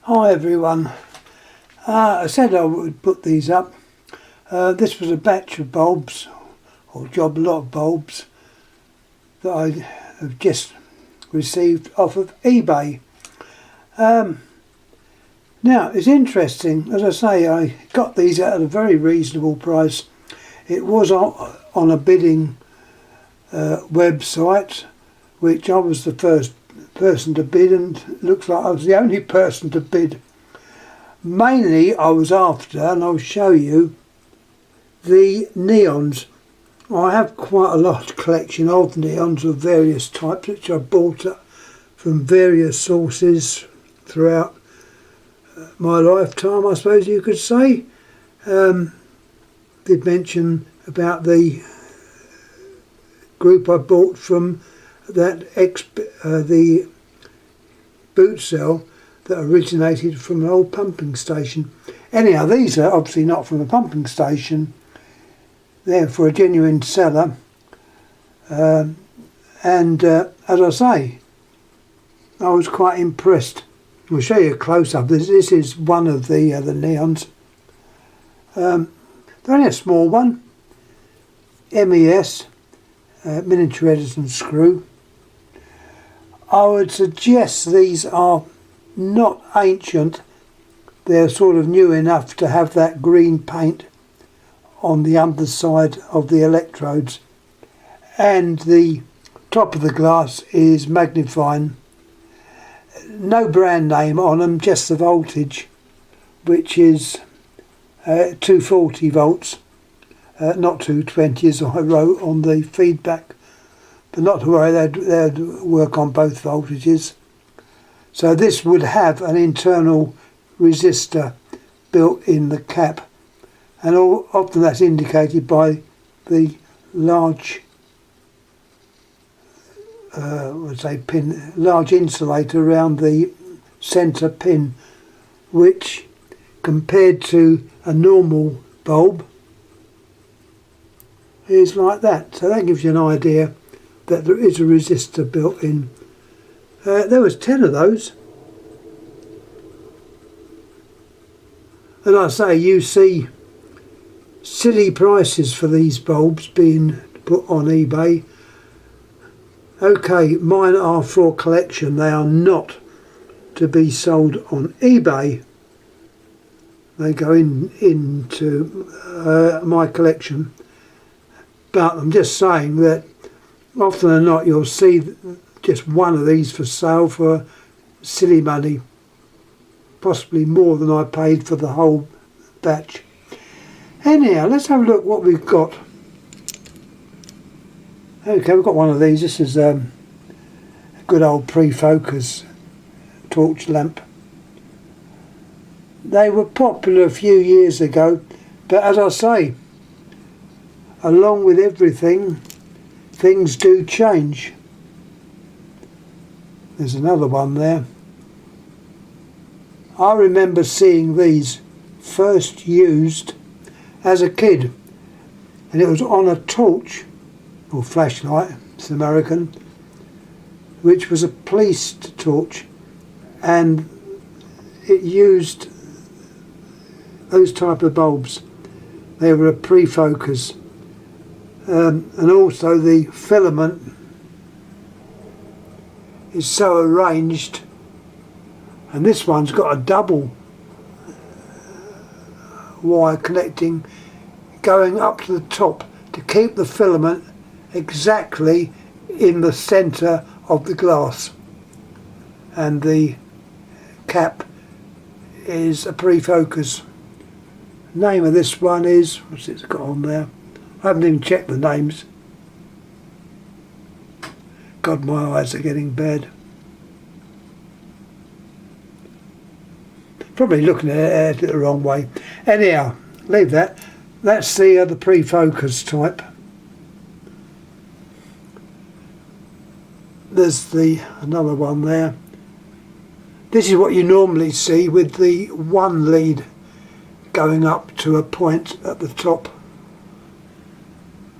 Hi everyone. I said I would put these up. This was a batch of bulbs, or job lot of bulbs, that I have just received off of eBay. Now it's interesting, as I say, I got these at a very reasonable price. It was on a bidding website, which I was the first person to bid, and it looks like I was the only person to bid. Mainly I was after, and I'll show you, the neons. I have quite a large collection of neons of various types, which I bought from various sources throughout my lifetime, I suppose you could say. Did mention about the group I bought from the boot cell that originated from an old pumping station. Anyhow, these are obviously not from a pumping station. They're for a genuine seller. As I say, I was quite impressed. I'll show you a close-up. This is one of the neons. They're only a small one. MES, miniature Edison screw. I would suggest these are not ancient. They're sort of new enough to have that green paint on the underside of the electrodes, and the top of the glass is magnifying. No brand name on them, just the voltage, which is 240 volts, not 220 as I wrote on the feedback. But not to worry, they'd work on both voltages. So this would have an internal resistor built in the cap, and often that's indicated by the large large insulator around the centre pin, which compared to a normal bulb is like that. So that gives you an idea that there is a resistor built in. There was 10 of those. And I say, you see silly prices for these bulbs being put on eBay. Okay, mine are for collection. They are not to be sold on eBay. They go into my collection. But I'm just saying that often than not you'll see just one of these for sale for silly money, possibly more than I paid for the whole batch. Anyhow, let's have a look what we've got. Okay, we've got one of these. This is a good old pre-focus torch lamp. They were popular a few years ago, but as I say, along with everything, things do change. There's another one there. I remember seeing these first used as a kid, and it was on a torch, or flashlight, it's American, which was a police torch, and it used those type of bulbs. They were a pre-focus. And also the filament is so arranged, and this one's got a double wire connecting going up to the top to keep the filament exactly in the centre of the glass, and the cap is a pre-focus. Name of this one is, what's it got on there? I haven't even checked the names. God, my eyes are getting bad. Probably looking at it the wrong way. Anyhow, leave that. That's the pre-focus type. There's another one there. This is what you normally see with the one lead going up to a point at the top.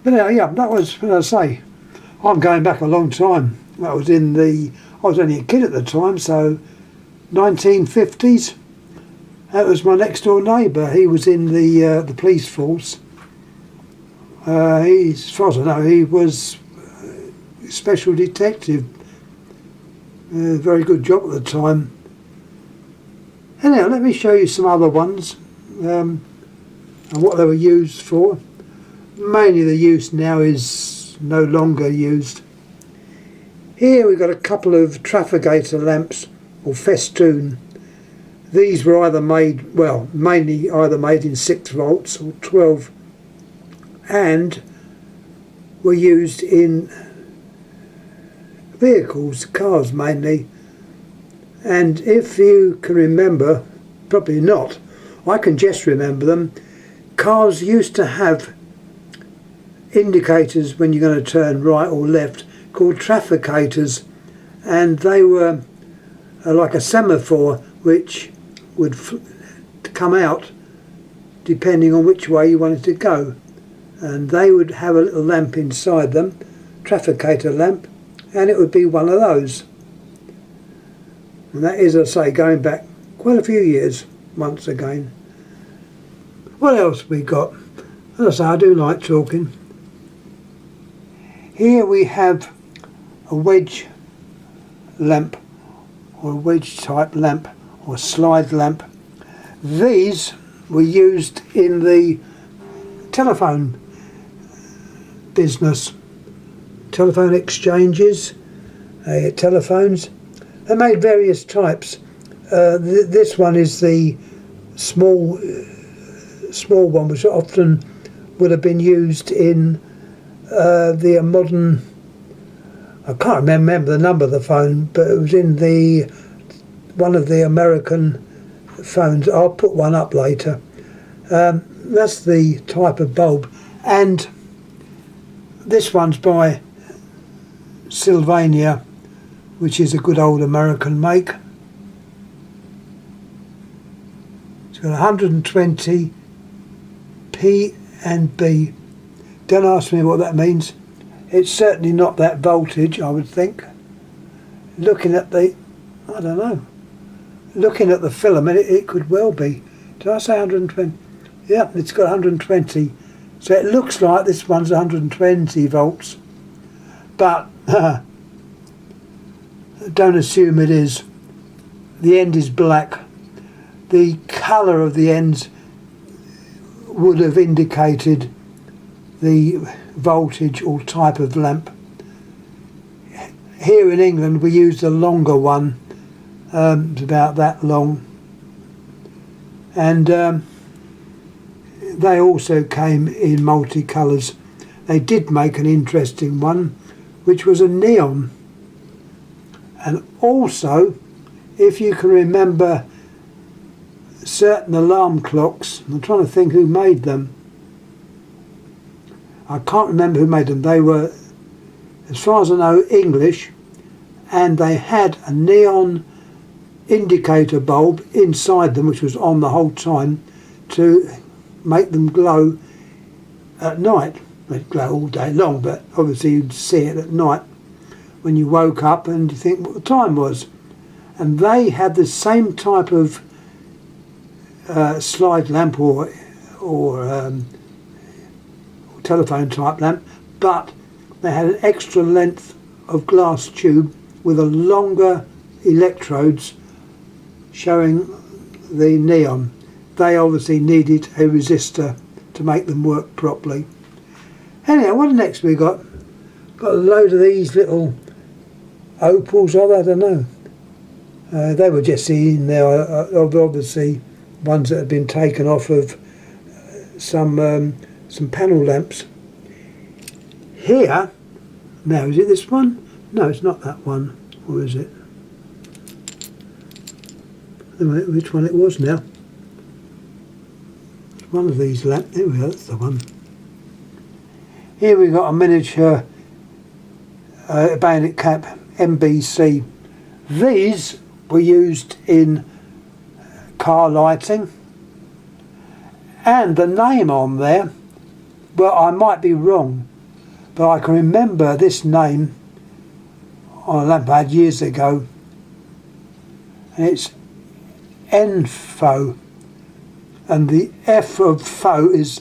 But yeah, that was, as I say, I'm going back a long time. That was I was only a kid at the time, so 1950s. That was my next door neighbour. He was in the police force. As far as I know, he was a special detective. Very good job at the time. Anyhow, let me show you some other ones and what they were used for. Mainly the use now is no longer used. Here we've got a couple of trafficator lamps or festoon. These were either made, well, mainly either made in 6 volts or 12, and were used in vehicles, cars mainly. And if you can remember, probably not, I can just remember them, cars used to have indicators when you're going to turn right or left called trafficators, and they were like a semaphore which would come out depending on which way you wanted to go, and they would have a little lamp inside them, trafficator lamp, and it would be one of those. And that is, as I say, going back quite a few years once again. What else we got? As I say, I do like talking. Here we have a wedge lamp, or a wedge type lamp, or slide lamp. These were used in the telephone business, telephone exchanges, telephones. They made various types. This one is the small one, which often would have been used in the modern, I can't remember the number of the phone, but it was in one of the American phones. I'll put one up later. That's the type of bulb, and this one's by Sylvania, which is a good old American make. It's got 120 P and B. Don't ask me what that means. It's certainly not that voltage, I would think. Looking at the, I don't know, looking at the filament, it could well be. Did I say 120? Yeah, it's got 120. So it looks like this one's 120 volts. But don't assume it is. The end is black. The colour of the ends would have indicated the voltage or type of lamp. Here in England we used a longer one, it's about that long, and they also came in multicolours. They did make an interesting one which was a neon, and also, if you can remember certain alarm clocks, I'm trying to think who made them. I can't remember who made them. They were, as far as I know, English, and they had a neon indicator bulb inside them which was on the whole time to make them glow at night. They'd glow all day long, but obviously you'd see it at night when you woke up and you think what the time was. And they had the same type of slide lamp or telephone type lamp, but they had an extra length of glass tube with a longer electrodes showing the neon. They obviously needed a resistor to make them work properly. Anyhow, what next we got? Got a load of these little opals, I don't know. They were just in there, obviously ones that had been taken off of some panel lamps. Here, now is it this one? No, it's not that one. Or is it? I don't know which one it was now. It's one of these lamps. There we go, that's the one. Here we got a miniature bayonet cap MBC. These were used in car lighting, and the name on there, well, I might be wrong, but I can remember this name on a lamp I had years ago, and it's Enfo, and the F of fo is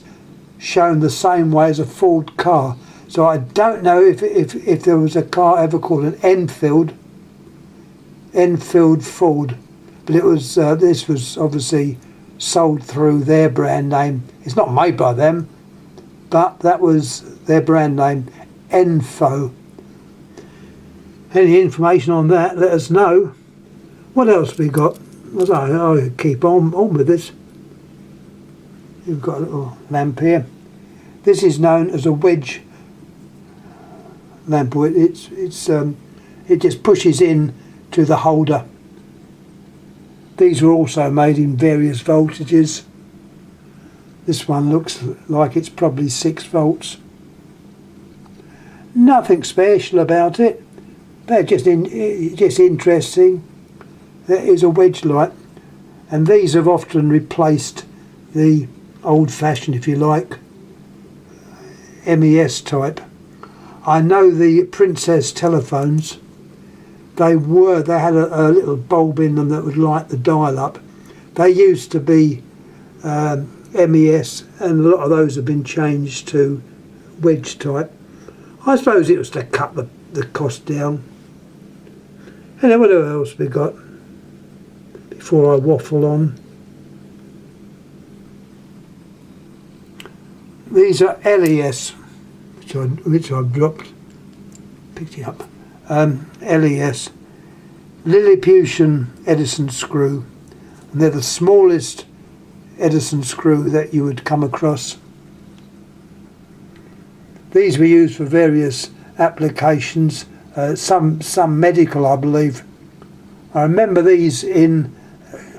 shown the same way as a Ford car. So I don't know if there was a car ever called an Enfield Ford, but it was this was obviously sold through their brand name. It's not made by them, but that was their brand name, Enfo. Any information on that, let us know. What else we got? I'll keep on with this. You've got a little lamp here. This is known as a wedge lamp. It just pushes in to the holder. These were also made in various voltages. This one looks like it's probably 6 volts. Nothing special about it. They're just interesting. There is a wedge light, and these have often replaced the old-fashioned, if you like, MES type. I know the Princess telephones, they had a little bulb in them that would light the dial up. They used to be MES, and a lot of those have been changed to wedge type. I suppose it was to cut the cost down. And then what else we got before I waffle on? These are LES, which I've dropped, picked it up. LES, Lilliputian Edison screw, and they're the smallest Edison screw that you would come across. These were used for various applications, some medical, I believe. I remember these in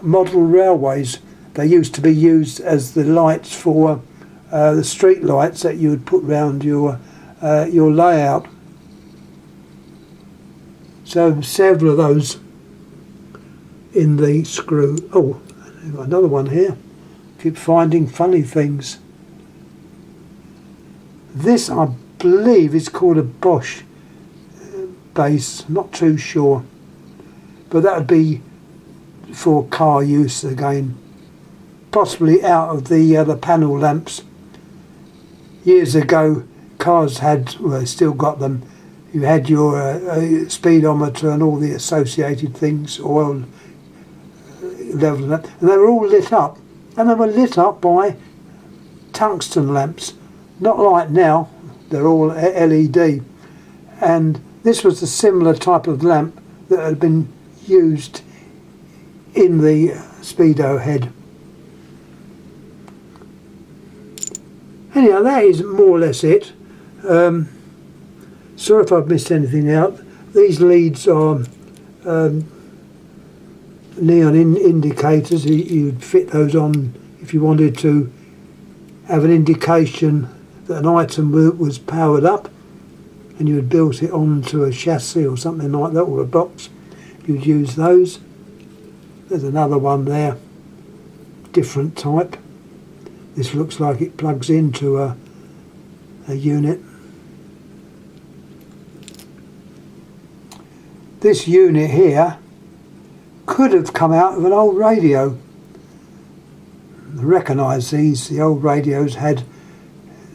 model railways. They used to be used as the lights for the street lights that you would put round your layout. So several of those in the screw. Oh, another one here. Keep finding funny things. This, I believe, is called a Bosch base. Not too sure, but that would be for car use again, possibly out of the panel lamps. Years ago, cars had, well, they still got them. You had your speedometer and all the associated things, oil level, and they were all lit up, and they were lit up by tungsten lamps. Not like now, they're all LED. And this was a similar type of lamp that had been used in the speedo head. Anyhow, that is more or less it. Sorry if I've missed anything out. These leads are neon indicators. You'd fit those on if you wanted to have an indication that an item was powered up, and you had built it onto a chassis or something like that, or a box. You'd use those. There's another one there, different type. This looks like it plugs into a unit. This unit here could have come out of an old radio. I recognise these. The old radios had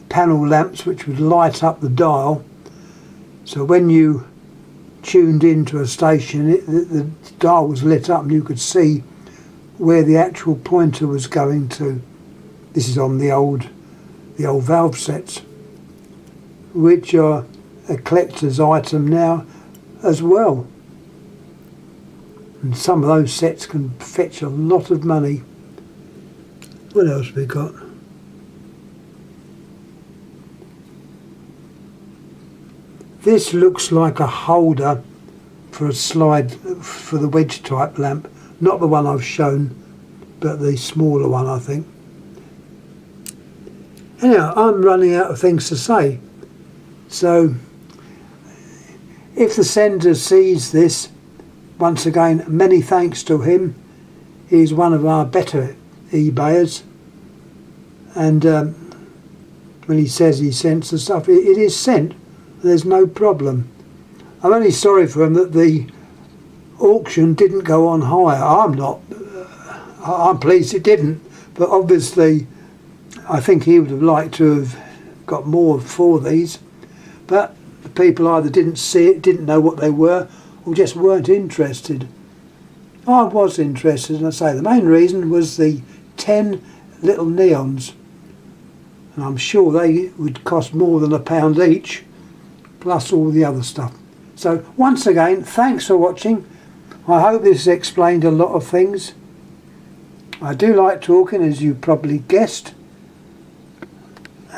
panel lamps which would light up the dial, so when you tuned into a station, the dial was lit up and you could see where the actual pointer was going to. This is on the old valve sets, which are a collector's item now as well, and some of those sets can fetch a lot of money. What else we got? This looks like a holder for a slide for the wedge type lamp, not the one I've shown, but the smaller one, I think. Anyhow, I'm running out of things to say, so if the sender sees this, once again, many thanks to him. He's one of our better eBayers, and when he says he sends the stuff, it is sent. There's no problem. I'm only sorry for him that the auction didn't go on higher. I'm pleased it didn't, but obviously I think he would have liked to have got more for these, but the people either didn't see it, didn't know what they were, or just weren't interested. I was interested, and I say the main reason was the 10 little neons, and I'm sure they would cost more than £1 each, plus all the other stuff. So once again, thanks for watching. I hope this explained a lot of things. I do like talking, as you probably guessed,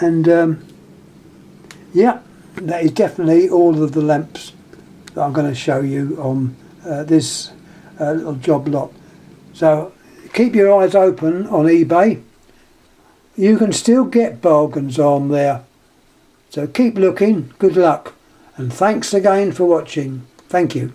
and yeah, that is definitely all of the lamps that I'm going to show you on this little job lot. So keep your eyes open on eBay. You can still get bargains on there, so keep looking. Good luck, and thanks again for watching. Thank you.